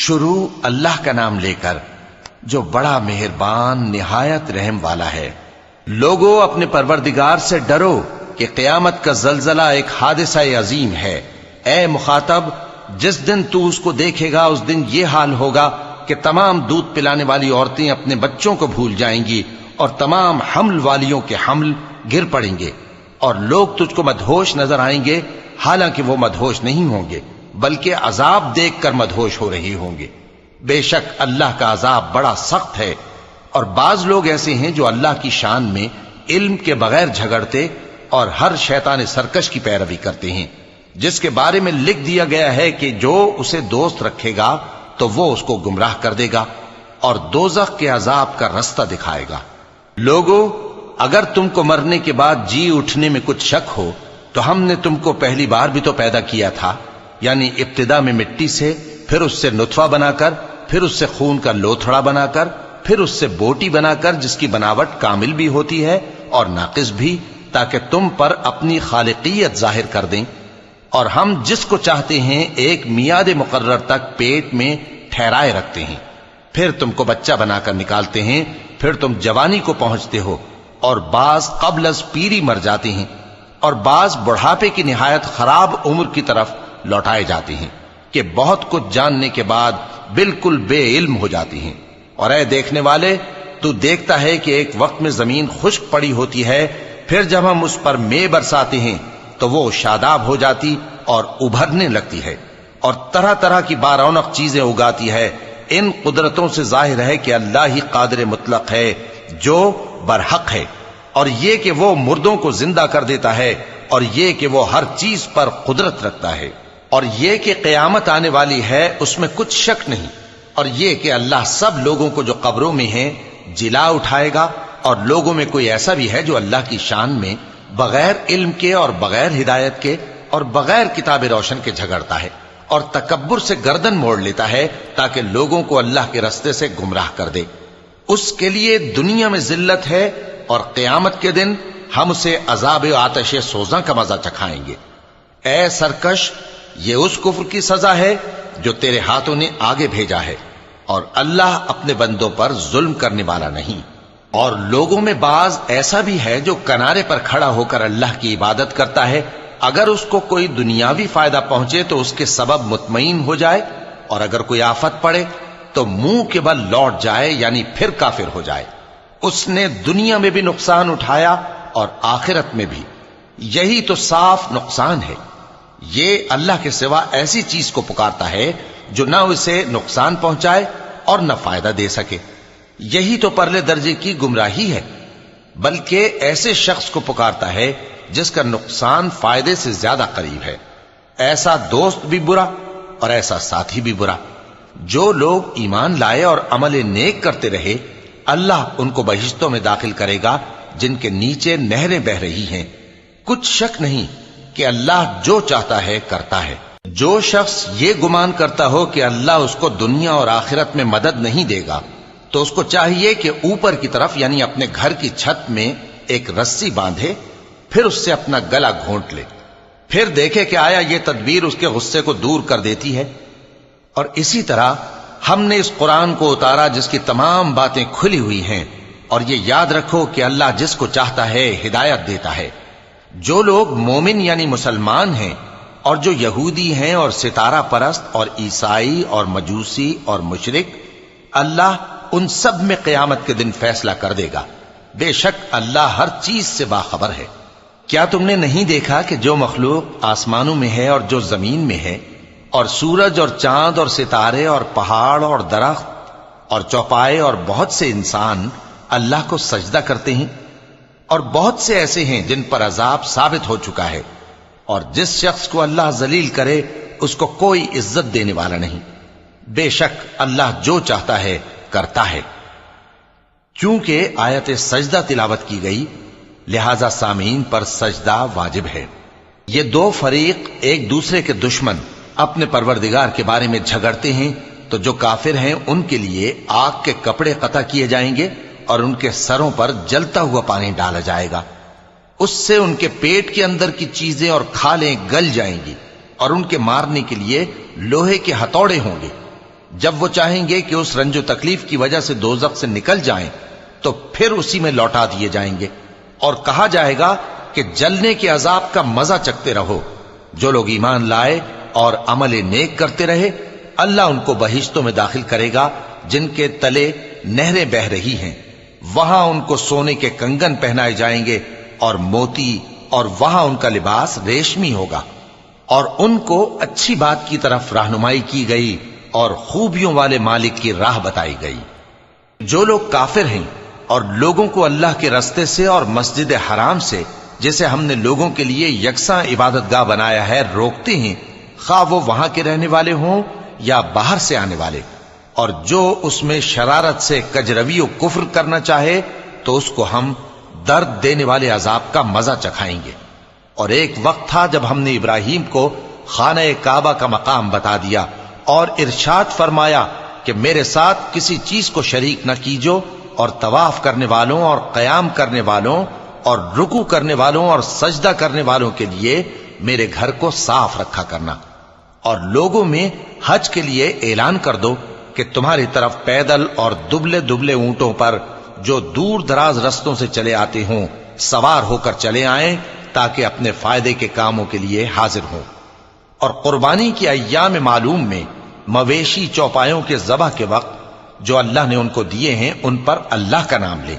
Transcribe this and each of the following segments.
شروع اللہ کا نام لے کر جو بڑا مہربان نہایت رحم والا ہے۔ لوگو اپنے پروردگار سے ڈرو کہ قیامت کا زلزلہ ایک حادثہ عظیم ہے۔ اے مخاطب، جس دن تو اس کو دیکھے گا اس دن یہ حال ہوگا کہ تمام دودھ پلانے والی عورتیں اپنے بچوں کو بھول جائیں گی اور تمام حمل والیوں کے حمل گر پڑیں گے، اور لوگ تجھ کو مدہوش نظر آئیں گے، حالانکہ وہ مدہوش نہیں ہوں گے بلکہ عذاب دیکھ کر مدہوش ہو رہے ہوں گے۔ بے شک اللہ کا عذاب بڑا سخت ہے۔ اور بعض لوگ ایسے ہیں جو اللہ کی شان میں علم کے بغیر جھگڑتے اور ہر شیطان سرکش کی پیروی کرتے ہیں، جس کے بارے میں لکھ دیا گیا ہے کہ جو اسے دوست رکھے گا تو وہ اس کو گمراہ کر دے گا اور دوزخ کے عذاب کا رستہ دکھائے گا۔ لوگو، اگر تم کو مرنے کے بعد جی اٹھنے میں کچھ شک ہو تو ہم نے تم کو پہلی بار بھی تو پیدا کیا تھا، یعنی ابتدا میں مٹی سے، پھر اس سے نطفہ بنا کر، پھر اس سے خون کا لوتھڑا بنا کر، پھر اس سے بوٹی بنا کر جس کی بناوٹ کامل بھی ہوتی ہے اور ناقص بھی، تاکہ تم پر اپنی خالقیت ظاہر کر دیں۔ اور ہم جس کو چاہتے ہیں ایک میعاد مقرر تک پیٹ میں ٹھہرائے رکھتے ہیں، پھر تم کو بچہ بنا کر نکالتے ہیں، پھر تم جوانی کو پہنچتے ہو، اور بعض قبل از پیری مر جاتے ہیں، اور بعض بڑھاپے کی نہایت خراب عمر کی طرف لوٹائے جاتے ہیں کہ بہت کچھ جاننے کے بعد بالکل بے علم ہو جاتی ہیں۔ اور اے دیکھنے والے، تو دیکھتا ہے کہ ایک وقت میں زمین خشک پڑی ہوتی ہے، پھر جب ہم اس پر مے برساتے ہیں تو وہ شاداب ہو جاتی اور ابھرنے لگتی ہے اور طرح طرح کی بارونق چیزیں اگاتی ہے۔ ان قدرتوں سے ظاہر ہے کہ اللہ ہی قادر مطلق ہے جو برحق ہے، اور یہ کہ وہ مردوں کو زندہ کر دیتا ہے، اور یہ کہ وہ ہر چیز پر قدرت رکھتا ہے، اور یہ کہ قیامت آنے والی ہے اس میں کچھ شک نہیں، اور یہ کہ اللہ سب لوگوں کو جو قبروں میں ہیں جلا اٹھائے گا۔ اور لوگوں میں کوئی ایسا بھی ہے جو اللہ کی شان میں بغیر علم کے اور بغیر ہدایت کے اور بغیر کتاب روشن کے جھگڑتا ہے اور تکبر سے گردن موڑ لیتا ہے تاکہ لوگوں کو اللہ کے رستے سے گمراہ کر دے۔ اس کے لیے دنیا میں ذلت ہے، اور قیامت کے دن ہم اسے عذاب آتش سوزاں کا مزہ چکھائیں گے۔ اے سرکش، یہ اس کفر کی سزا ہے جو تیرے ہاتھوں نے آگے بھیجا ہے، اور اللہ اپنے بندوں پر ظلم کرنے والا نہیں۔ اور لوگوں میں بعض ایسا بھی ہے جو کنارے پر کھڑا ہو کر اللہ کی عبادت کرتا ہے، اگر اس کو کوئی دنیاوی فائدہ پہنچے تو اس کے سبب مطمئن ہو جائے، اور اگر کوئی آفت پڑے تو منہ کے بل لوٹ جائے، یعنی پھر کافر ہو جائے۔ اس نے دنیا میں بھی نقصان اٹھایا اور آخرت میں بھی، یہی تو صاف نقصان ہے۔ یہ اللہ کے سوا ایسی چیز کو پکارتا ہے جو نہ اسے نقصان پہنچائے اور نہ فائدہ دے سکے، یہی تو پرلے درجے کی گمراہی ہے۔ بلکہ ایسے شخص کو پکارتا ہے جس کا نقصان فائدے سے زیادہ قریب ہے۔ ایسا دوست بھی برا اور ایسا ساتھی بھی برا۔ جو لوگ ایمان لائے اور عمل نیک کرتے رہے، اللہ ان کو بہشتوں میں داخل کرے گا جن کے نیچے نہریں بہ رہی ہیں۔ کچھ شک نہیں کہ اللہ جو چاہتا ہے کرتا ہے۔ جو شخص یہ گمان کرتا ہو کہ اللہ اس کو دنیا اور آخرت میں مدد نہیں دے گا، تو اس کو چاہیے کہ اوپر کی طرف یعنی اپنے گھر کی چھت میں ایک رسی باندھے، پھر اس سے اپنا گلا گھونٹ لے، پھر دیکھے کہ آیا یہ تدبیر اس کے غصے کو دور کر دیتی ہے۔ اور اسی طرح ہم نے اس قرآن کو اتارا جس کی تمام باتیں کھلی ہوئی ہیں، اور یہ یاد رکھو کہ اللہ جس کو چاہتا ہے ہدایت دیتا ہے۔ جو لوگ مومن یعنی مسلمان ہیں اور جو یہودی ہیں اور ستارہ پرست اور عیسائی اور مجوسی اور مشرک، اللہ ان سب میں قیامت کے دن فیصلہ کر دے گا۔ بے شک اللہ ہر چیز سے باخبر ہے۔ کیا تم نے نہیں دیکھا کہ جو مخلوق آسمانوں میں ہے اور جو زمین میں ہے، اور سورج اور چاند اور ستارے اور پہاڑ اور درخت اور چوپائے اور بہت سے انسان اللہ کو سجدہ کرتے ہیں، اور بہت سے ایسے ہیں جن پر عذاب ثابت ہو چکا ہے، اور جس شخص کو اللہ ذلیل کرے اس کو کوئی عزت دینے والا نہیں۔ بے شک اللہ جو چاہتا ہے کرتا ہے۔ چونکہ آیت سجدہ تلاوت کی گئی لہذا سامعین پر سجدہ واجب ہے۔ یہ دو فریق ایک دوسرے کے دشمن اپنے پروردگار کے بارے میں جھگڑتے ہیں، تو جو کافر ہیں ان کے لیے آگ کے کپڑے قطع کیے جائیں گے اور ان کے سروں پر جلتا ہوا پانی ڈالا جائے گا، اس سے ان کے پیٹ کے اندر کی چیزیں اور کھالیں گل جائیں گی، اور ان کے مارنے کے لیے لوہے کے ہتھوڑے ہوں گے۔ جب وہ چاہیں گے کہ اس رنج و تکلیف کی وجہ سے دوزخ سے نکل جائیں تو پھر اسی میں لوٹا دیے جائیں گے، اور کہا جائے گا کہ جلنے کے عذاب کا مزہ چکھتے رہو۔ جو لوگ ایمان لائے اور عمل نیک کرتے رہے، اللہ ان کو بہشتوں میں داخل کرے گا جن کے تلے نہریں بہ رہی ہیں، وہاں ان کو سونے کے کنگن پہنائے جائیں گے اور موتی، اور وہاں ان کا لباس ریشمی ہوگا، اور ان کو اچھی بات کی طرف رہنمائی کی گئی اور خوبیوں والے مالک کی راہ بتائی گئی۔ جو لوگ کافر ہیں اور لوگوں کو اللہ کے رستے سے اور مسجد حرام سے، جسے ہم نے لوگوں کے لیے یکساں عبادت گاہ بنایا ہے، روکتے ہیں، خواہ وہ وہاں کے رہنے والے ہوں یا باہر سے آنے والے، اور جو اس میں شرارت سے کجروی و کفر کرنا چاہے تو اس کو ہم درد دینے والے عذاب کا مزہ چکھائیں گے۔ اور ایک وقت تھا جب ہم نے ابراہیم کو خانہ کعبہ کا مقام بتا دیا اور ارشاد فرمایا کہ میرے ساتھ کسی چیز کو شریک نہ کیجو، اور طواف کرنے والوں اور قیام کرنے والوں اور رکوع کرنے والوں اور سجدہ کرنے والوں کے لیے میرے گھر کو صاف رکھا کرنا، اور لوگوں میں حج کے لیے اعلان کر دو کہ تمہاری طرف پیدل اور دبلے دبلے اونٹوں پر جو دور دراز رستوں سے چلے آتے ہوں سوار ہو کر چلے آئیں، تاکہ اپنے فائدے کے کاموں کے لیے حاضر ہوں۔ اور قربانی کی ایام معلوم میں مویشی چوپایوں کے ذبح کے وقت جو اللہ نے ان کو دیے ہیں ان پر اللہ کا نام لے۔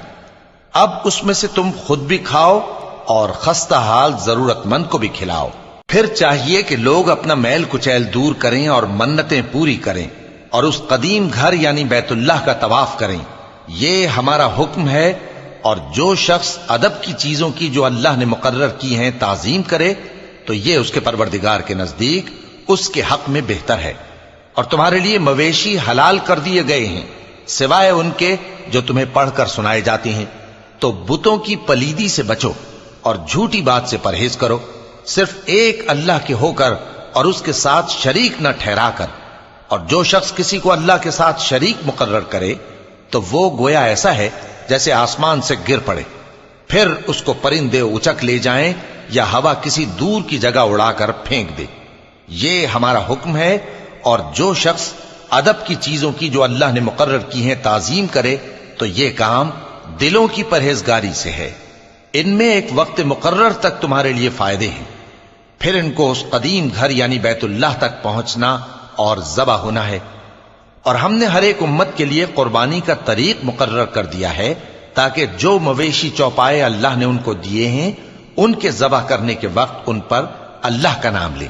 اب اس میں سے تم خود بھی کھاؤ اور خستہ حال ضرورت مند کو بھی کھلاؤ۔ پھر چاہیے کہ لوگ اپنا میل کچیل دور کریں اور منتیں پوری کریں اور اس قدیم گھر یعنی بیت اللہ کا طواف کریں، یہ ہمارا حکم ہے۔ اور جو شخص ادب کی چیزوں کی جو اللہ نے مقرر کی ہیں تعظیم کرے تو یہ اس کے پروردگار کے نزدیک اس کے حق میں بہتر ہے۔ اور تمہارے لیے مویشی حلال کر دیے گئے ہیں سوائے ان کے جو تمہیں پڑھ کر سنائے جاتے ہیں، تو بتوں کی پلیدی سے بچو اور جھوٹی بات سے پرہیز کرو، صرف ایک اللہ کے ہو کر اور اس کے ساتھ شریک نہ ٹھہرا کر۔ اور جو شخص کسی کو اللہ کے ساتھ شریک مقرر کرے تو وہ گویا ایسا ہے جیسے آسمان سے گر پڑے، پھر اس کو پرندے اچک لے جائیں یا ہوا کسی دور کی جگہ اڑا کر پھینک دے۔ یہ ہمارا حکم ہے۔ اور جو شخص ادب کی چیزوں کی جو اللہ نے مقرر کی ہیں تعظیم کرے تو یہ کام دلوں کی پرہیزگاری سے ہے۔ ان میں ایک وقت مقرر تک تمہارے لیے فائدے ہیں، پھر ان کو اس قدیم گھر یعنی بیت اللہ تک پہنچنا اور ذبح ہونا ہے۔ اور ہم نے ہر ایک امت کے لیے قربانی کا طریق مقرر کر دیا ہے تاکہ جو مویشی چوپائے اللہ نے ان کو دیے ہیں ان کے ذبح کرنے کے وقت ان پر اللہ کا نام لیں۔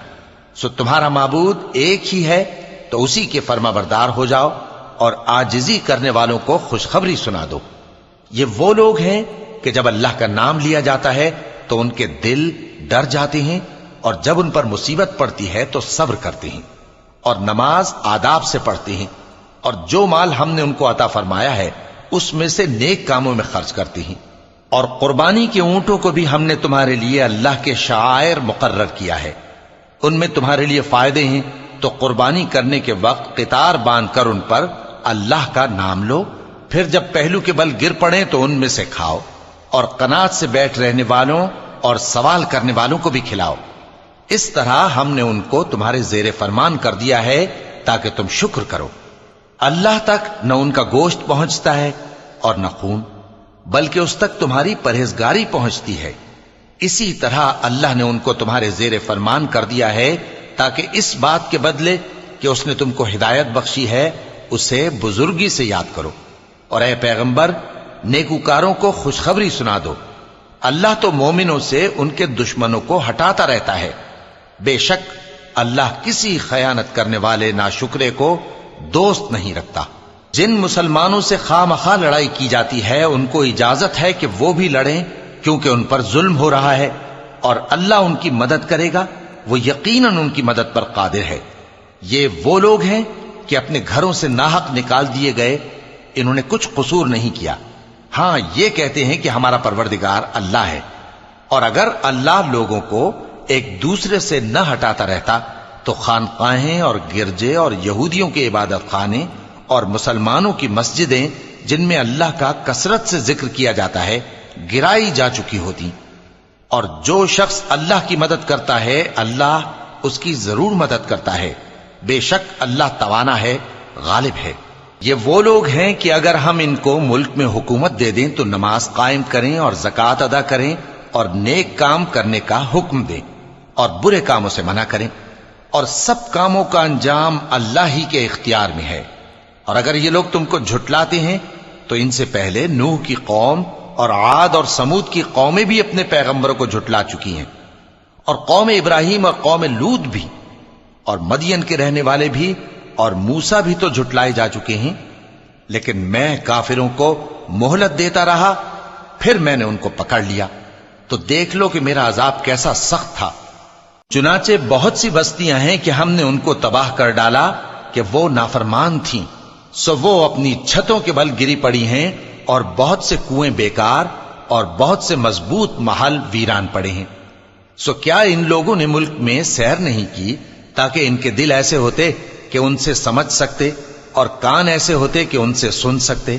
سو تمہارا معبود ایک ہی ہے، تو اسی کے فرما بردار ہو جاؤ اور عاجزی کرنے والوں کو خوشخبری سنا دو۔ یہ وہ لوگ ہیں کہ جب اللہ کا نام لیا جاتا ہے تو ان کے دل ڈر جاتے ہیں، اور جب ان پر مصیبت پڑتی ہے تو صبر کرتے ہیں اور نماز آداب سے پڑھتے ہیں، اور جو مال ہم نے ان کو عطا فرمایا ہے اس میں سے نیک کاموں میں خرچ کرتے ہیں۔ اور قربانی کے اونٹوں کو بھی ہم نے تمہارے لیے اللہ کے شعائر مقرر کیا ہے، ان میں تمہارے لیے فائدے ہیں، تو قربانی کرنے کے وقت قطار باندھ کر ان پر اللہ کا نام لو، پھر جب پہلو کے بل گر پڑیں تو ان میں سے کھاؤ، اور قناعت سے بیٹھ رہنے والوں اور سوال کرنے والوں کو بھی کھلاؤ۔ اس طرح ہم نے ان کو تمہارے زیر فرمان کر دیا ہے تاکہ تم شکر کرو۔ اللہ تک نہ ان کا گوشت پہنچتا ہے اور نہ خون، بلکہ اس تک تمہاری پرہیزگاری پہنچتی ہے۔ اسی طرح اللہ نے ان کو تمہارے زیر فرمان کر دیا ہے تاکہ اس بات کے بدلے کہ اس نے تم کو ہدایت بخشی ہے اسے بزرگی سے یاد کرو۔ اور اے پیغمبر، نیکوکاروں کو خوشخبری سنا دو، اللہ تو مومنوں سے ان کے دشمنوں کو ہٹاتا رہتا ہے۔ بے شک اللہ کسی خیانت کرنے والے ناشکرے کو دوست نہیں رکھتا۔ جن مسلمانوں سے خواہ مخواہ لڑائی کی جاتی ہے ان کو اجازت ہے کہ وہ بھی لڑیں، کیونکہ ان پر ظلم ہو رہا ہے، اور اللہ ان کی مدد کرے گا، وہ یقیناً ان کی مدد پر قادر ہے۔ یہ وہ لوگ ہیں کہ اپنے گھروں سے ناحق نکال دیے گئے، انہوں نے کچھ قصور نہیں کیا، ہاں یہ کہتے ہیں کہ ہمارا پروردگار اللہ ہے۔ اور اگر اللہ لوگوں کو ایک دوسرے سے نہ ہٹاتا رہتا تو خانقاہیں اور گرجے اور یہودیوں کے عبادت خانے اور مسلمانوں کی مسجدیں جن میں اللہ کا کثرت سے ذکر کیا جاتا ہے گرائی جا چکی ہوتی۔ اور جو شخص اللہ کی مدد کرتا ہے اللہ اس کی ضرور مدد کرتا ہے، بے شک اللہ توانا ہے غالب ہے۔ یہ وہ لوگ ہیں کہ اگر ہم ان کو ملک میں حکومت دے دیں تو نماز قائم کریں اور زکوٰۃ ادا کریں اور نیک کام کرنے کا حکم دیں اور برے کاموں سے منع کریں، اور سب کاموں کا انجام اللہ ہی کے اختیار میں ہے۔ اور اگر یہ لوگ تم کو جھٹلاتے ہیں تو ان سے پہلے نوح کی قوم اور عاد اور سمود کی قومیں بھی اپنے پیغمبروں کو جھٹلا چکی ہیں، اور قوم ابراہیم اور قوم لوط بھی، اور مدین کے رہنے والے بھی، اور موسیٰ بھی تو جھٹلائے جا چکے ہیں۔ لیکن میں کافروں کو مہلت دیتا رہا، پھر میں نے ان کو پکڑ لیا، تو دیکھ لو کہ میرا عذاب کیسا سخت تھا۔ چنانچہ بہت سی بستیاں ہیں کہ ہم نے ان کو تباہ کر ڈالا کہ وہ نافرمان تھیں، سو وہ اپنی چھتوں کے بل گری پڑی ہیں، اور بہت سے کنویں بیکار اور بہت سے مضبوط محل ویران پڑے ہیں۔ سو کیا ان لوگوں نے ملک میں سیر نہیں کی تاکہ ان کے دل ایسے ہوتے کہ ان سے سمجھ سکتے اور کان ایسے ہوتے کہ ان سے سن سکتے؟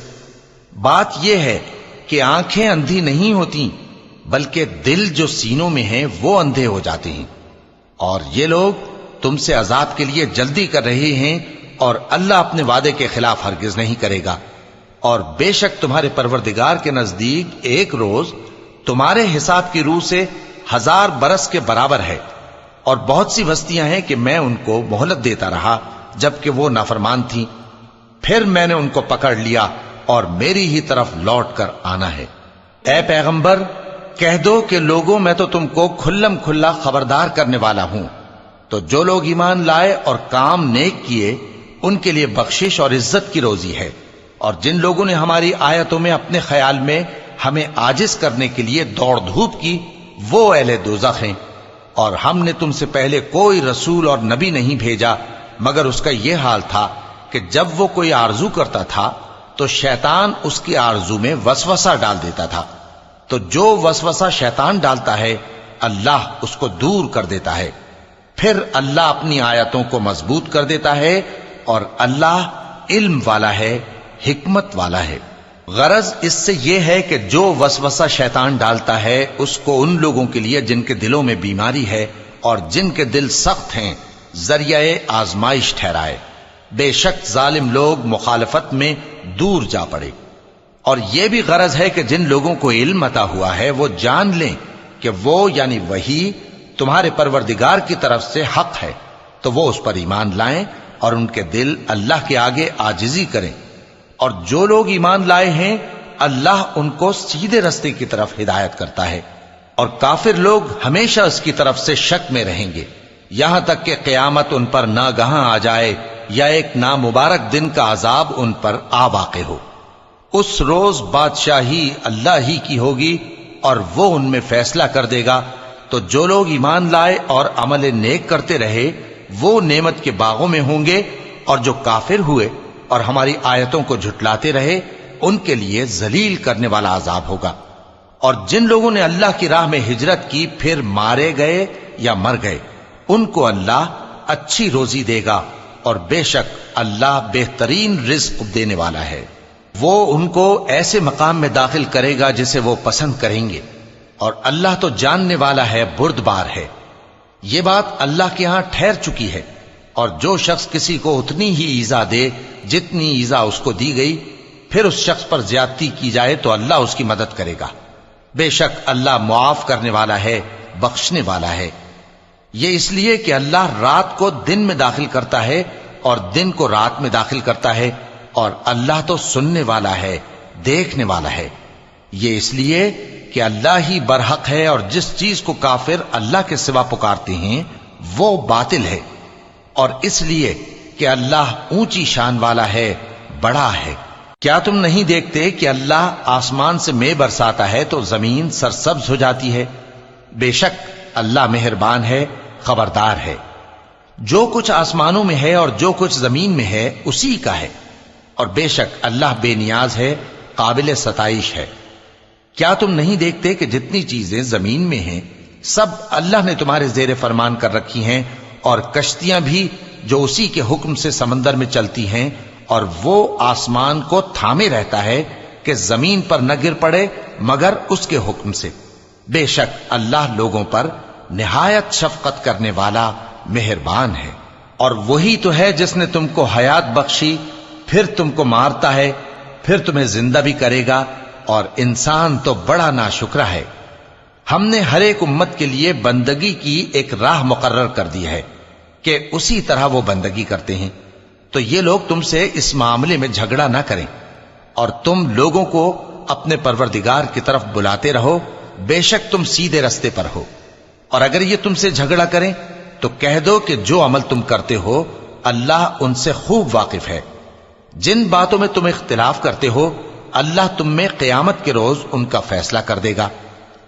بات یہ ہے کہ آنکھیں اندھی نہیں ہوتی، بلکہ دل جو سینوں میں ہیں وہ اندھے ہو جاتے ہیں۔ اور یہ لوگ تم سے عذاب کے لیے جلدی کر رہے ہیں، اور اللہ اپنے وعدے کے خلاف ہرگز نہیں کرے گا۔ اور بے شک تمہارے پروردگار کے نزدیک ایک روز تمہارے حساب کی روح سے 1000 برس کے برابر ہے۔ اور بہت سی بستیاں ہیں کہ میں ان کو مہلت دیتا رہا جبکہ وہ نافرمان تھیں، پھر میں نے ان کو پکڑ لیا اور میری ہی طرف لوٹ کر آنا ہے۔ اے پیغمبر کہہ دو کہ لوگوں میں تو تم کو کھلم کھلا خبردار کرنے والا ہوں، تو جو لوگ ایمان لائے اور کام نیک کیے ان کے لیے بخشش اور عزت کی روزی ہے، اور جن لوگوں نے ہماری آیتوں میں اپنے خیال میں ہمیں عاجز کرنے کے لیے دوڑ دھوپ کی وہ اہل دوزخ ہیں۔ اور ہم نے تم سے پہلے کوئی رسول اور نبی نہیں بھیجا مگر اس کا یہ حال تھا کہ جب وہ کوئی آرزو کرتا تھا تو شیطان اس کی آرزو میں وسوسہ ڈال دیتا تھا، تو جو وسوسہ شیطان ڈالتا ہے اللہ اس کو دور کر دیتا ہے، پھر اللہ اپنی آیتوں کو مضبوط کر دیتا ہے، اور اللہ علم والا ہے، حکمت والا ہے۔ غرض اس سے یہ ہے کہ جو وسوسہ شیطان ڈالتا ہے اس کو ان لوگوں کے لیے جن کے دلوں میں بیماری ہے اور جن کے دل سخت ہیں ذریعہ آزمائش ٹھہرائے۔ بے شک ظالم لوگ مخالفت میں دور جا پڑے۔ اور یہ بھی غرض ہے کہ جن لوگوں کو علم عطا ہوا ہے وہ جان لیں کہ وہ یعنی وحی تمہارے پروردگار کی طرف سے حق ہے، تو وہ اس پر ایمان لائیں اور ان کے دل اللہ کے آگے عاجزی کریں۔ اور جو لوگ ایمان لائے ہیں اللہ ان کو سیدھے رستے کی طرف ہدایت کرتا ہے، اور کافر لوگ ہمیشہ اس کی طرف سے شک میں رہیں گے یہاں تک کہ قیامت ان پر ناگہاں آ جائے یا ایک نامبارک دن کا عذاب ان پر آ واقع ہو۔ اس روز بادشاہی اللہ ہی کی ہوگی اور وہ ان میں فیصلہ کر دے گا، تو جو لوگ ایمان لائے اور عمل نیک کرتے رہے وہ نعمت کے باغوں میں ہوں گے، اور جو کافر ہوئے اور ہماری آیتوں کو جھٹلاتے رہے ان کے لیے ذلیل کرنے والا عذاب ہوگا۔ اور جن لوگوں نے اللہ کی راہ میں ہجرت کی پھر مارے گئے یا مر گئے ان کو اللہ اچھی روزی دے گا، اور بے شک اللہ بہترین رزق دینے والا ہے۔ وہ ان کو ایسے مقام میں داخل کرے گا جسے وہ پسند کریں گے، اور اللہ تو جاننے والا ہے، بردبار ہے۔ یہ بات اللہ کے ہاں ٹھہر چکی ہے، اور جو شخص کسی کو اتنی ہی ایذا دے جتنی ایذا اس کو دی گئی، پھر اس شخص پر زیادتی کی جائے تو اللہ اس کی مدد کرے گا۔ بے شک اللہ معاف کرنے والا ہے، بخشنے والا ہے۔ یہ اس لیے کہ اللہ رات کو دن میں داخل کرتا ہے اور دن کو رات میں داخل کرتا ہے، اور اللہ تو سننے والا ہے، دیکھنے والا ہے۔ یہ اس لیے کہ اللہ ہی برحق ہے، اور جس چیز کو کافر اللہ کے سوا پکارتے ہیں وہ باطل ہے، اور اس لیے کہ اللہ اونچی شان والا ہے، بڑا ہے۔ کیا تم نہیں دیکھتے کہ اللہ آسمان سے مے برساتا ہے تو زمین سرسبز ہو جاتی ہے؟ بے شک اللہ مہربان ہے، خبردار ہے۔ جو کچھ آسمانوں میں ہے اور جو کچھ زمین میں ہے اسی کا ہے، اور بے شک اللہ بے نیاز ہے، قابل ستائش ہے۔ کیا تم نہیں دیکھتے کہ جتنی چیزیں زمین میں ہیں سب اللہ نے تمہارے زیر فرمان کر رکھی ہیں، اور کشتیاں بھی جو اسی کے حکم سے سمندر میں چلتی ہیں، اور وہ آسمان کو تھامے رہتا ہے کہ زمین پر نہ گر پڑے مگر اس کے حکم سے۔ بے شک اللہ لوگوں پر نہایت شفقت کرنے والا مہربان ہے۔ اور وہی تو ہے جس نے تم کو حیات بخشی، پھر تم کو مارتا ہے، پھر تمہیں زندہ بھی کرے گا، اور انسان تو بڑا ناشکرا ہے۔ ہم نے ہر ایک امت کے لیے بندگی کی ایک راہ مقرر کر دی ہے کہ اسی طرح وہ بندگی کرتے ہیں، تو یہ لوگ تم سے اس معاملے میں جھگڑا نہ کریں، اور تم لوگوں کو اپنے پروردگار کی طرف بلاتے رہو، بے شک تم سیدھے رستے پر ہو۔ اور اگر یہ تم سے جھگڑا کریں تو کہہ دو کہ جو عمل تم کرتے ہو اللہ ان سے خوب واقف ہے۔ جن باتوں میں تم اختلاف کرتے ہو اللہ تم میں قیامت کے روز ان کا فیصلہ کر دے گا۔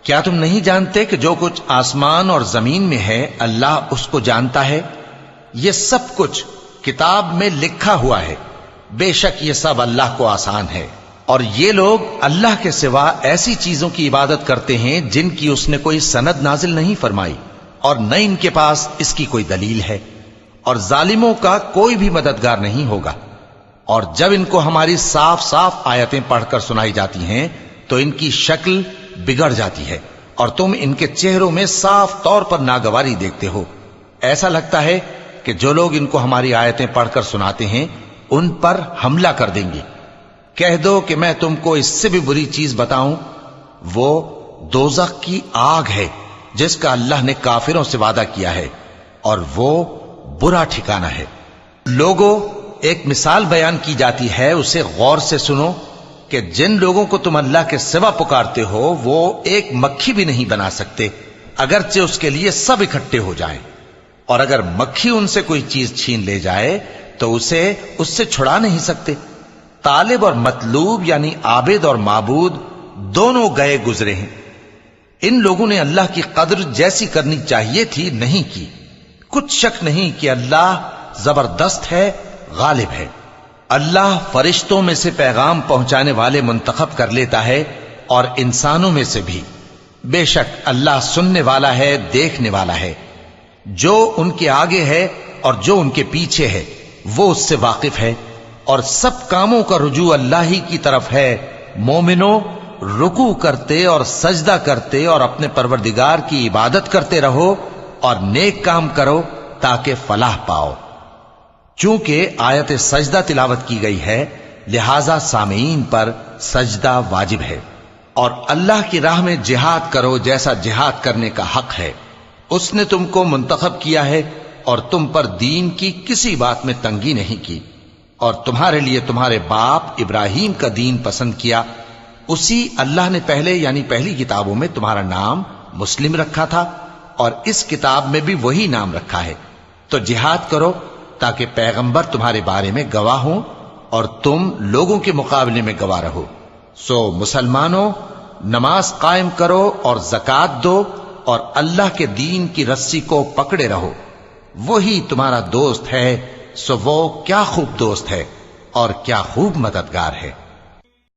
کیا تم نہیں جانتے کہ جو کچھ آسمان اور زمین میں ہے اللہ اس کو جانتا ہے؟ یہ سب کچھ کتاب میں لکھا ہوا ہے، بے شک یہ سب اللہ کو آسان ہے۔ اور یہ لوگ اللہ کے سوا ایسی چیزوں کی عبادت کرتے ہیں جن کی اس نے کوئی سند نازل نہیں فرمائی، اور نہ ان کے پاس اس کی کوئی دلیل ہے، اور ظالموں کا کوئی بھی مددگار نہیں ہوگا۔ اور جب ان کو ہماری صاف صاف آیتیں پڑھ کر سنائی جاتی ہیں تو ان کی شکل بگڑ جاتی ہے، اور تم ان کے چہروں میں صاف طور پر ناگواری دیکھتے ہو۔ ایسا لگتا ہے کہ جو لوگ ان کو ہماری آیتیں پڑھ کر سناتے ہیں ان پر حملہ کر دیں گے۔ کہہ دو کہ میں تم کو اس سے بھی بری چیز بتاؤں، وہ دوزخ کی آگ ہے جس کا اللہ نے کافروں سے وعدہ کیا ہے، اور وہ برا ٹھکانہ ہے۔ لوگوں، ایک مثال بیان کی جاتی ہے، اسے غور سے سنو کہ جن لوگوں کو تم اللہ کے سوا پکارتے ہو وہ ایک مکھی بھی نہیں بنا سکتے اگرچہ اس کے لیے سب اکٹھے ہو جائیں، اور اگر مکھی ان سے کوئی چیز چھین لے جائے تو اسے اس سے چھڑا نہیں سکتے۔ طالب اور مطلوب یعنی عابد اور معبود دونوں گئے گزرے ہیں۔ ان لوگوں نے اللہ کی قدر جیسی کرنی چاہیے تھی نہیں کی۔ کچھ شک نہیں کہ اللہ زبردست ہے، غالب ہے۔ اللہ فرشتوں میں سے پیغام پہنچانے والے منتخب کر لیتا ہے اور انسانوں میں سے بھی۔ بے شک اللہ سننے والا ہے، دیکھنے والا ہے۔ جو ان کے آگے ہے اور جو ان کے پیچھے ہے وہ اس سے واقف ہے، اور سب کاموں کا رجوع اللہ ہی کی طرف ہے۔ مومنوں، رکوع کرتے اور سجدہ کرتے اور اپنے پروردگار کی عبادت کرتے رہو اور نیک کام کرو تاکہ فلاح پاؤ۔ چونکہ آیت سجدہ تلاوت کی گئی ہے لہذا سامعین پر سجدہ واجب ہے۔ اور اللہ کی راہ میں جہاد کرو جیسا جہاد کرنے کا حق ہے۔ اس نے تم کو منتخب کیا ہے اور تم پر دین کی کسی بات میں تنگی نہیں کی، اور تمہارے لیے تمہارے باپ ابراہیم کا دین پسند کیا۔ اسی اللہ نے پہلے یعنی پہلی کتابوں میں تمہارا نام مسلم رکھا تھا، اور اس کتاب میں بھی وہی نام رکھا ہے۔ تو جہاد کرو تاکہ پیغمبر تمہارے بارے میں گواہ ہوں اور تم لوگوں کے مقابلے میں گواہ رہو۔ سو مسلمانوں، نماز قائم کرو اور زکوٰۃ دو اور اللہ کے دین کی رسی کو پکڑے رہو، وہی تمہارا دوست ہے۔ سو وہ کیا خوب دوست ہے اور کیا خوب مددگار ہے۔